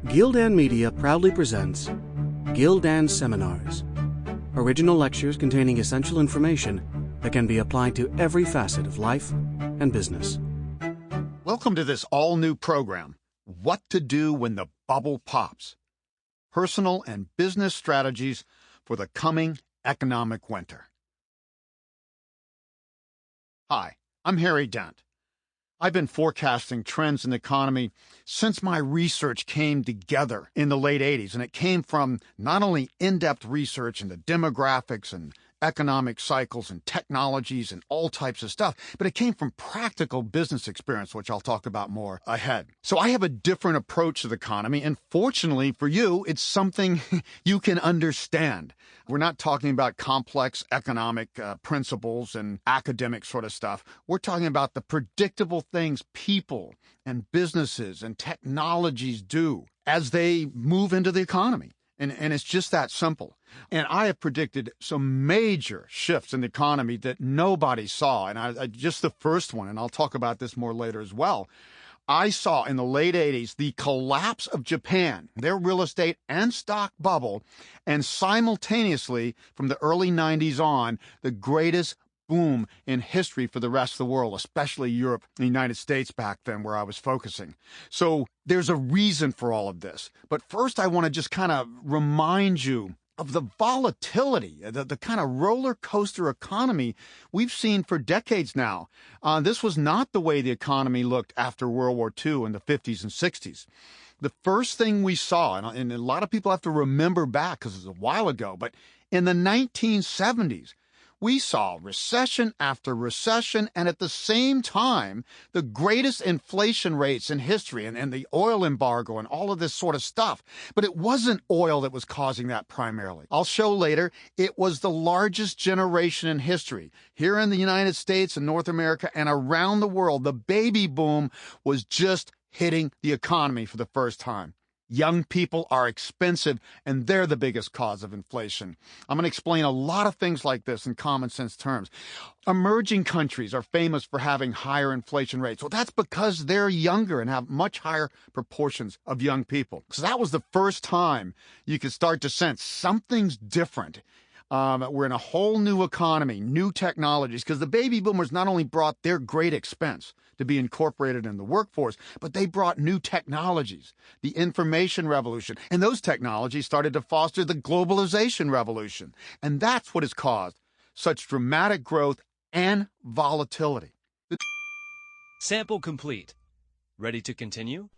Gildan Media proudly presents Gildan Seminars, original lectures containing essential information that can be applied to every facet of life and business. Welcome to this all-new program, What to Do When the Bubble Pops. Personal and business strategies for the coming economic winter. Hi, I'm Harry Dent. I've been forecasting trends in the economy since my research came together in the late 80s, and it came from not only in-depth research into demographics and economic cycles and technologies and all types of stuff, but it came from practical business experience, which I'll talk about more ahead. So I have a different approach to the economy, and fortunately for you, it's something you can understand. We're not talking about complex economic principles and academic sort of stuff. We're talking about the predictable things people and businesses and technologies do as they move into the economy. And it's just that simple. And I have predicted some major shifts in the economy that nobody saw. And I just the first one, and I'll talk about this more later as well. I saw in the late 80s the collapse of Japan, their real estate and stock bubble, and simultaneously from the early 90s on, the greatest boom in history for the rest of the world, especially Europe and the United States back then where I was focusing. So there's a reason for all of this. But first, I want to just kind of remind you of the volatility, the kind of roller coaster economy we've seen for decades now. This was not the way the economy looked after World War II in the 50s and 60s. The first thing we saw, and a lot of people have to remember back because it was a while ago, but in the 1970s, we saw recession after recession, and at the same time, the greatest inflation rates in history and the oil embargo and all of this sort of stuff. But it wasn't oil that was causing that primarily. I'll show later, it was the largest generation in history. Here in the United States and North America and around the world, the baby boom was just hitting the economy for the first time. Young people are expensive, and they're the biggest cause of inflation. I'm going to explain a lot of things like this in common sense terms. Emerging countries are famous for having higher inflation rates. Well, that's because they're younger and have much higher proportions of young people. So that was the first time you could start to sense something's different. We're in a whole new economy, new technologies, because the baby boomers not only brought their great expense to be incorporated in the workforce, but they brought new technologies, the information revolution, and those technologies started to foster the globalization revolution. And that's what has caused such dramatic growth and volatility. Sample complete. Ready to continue?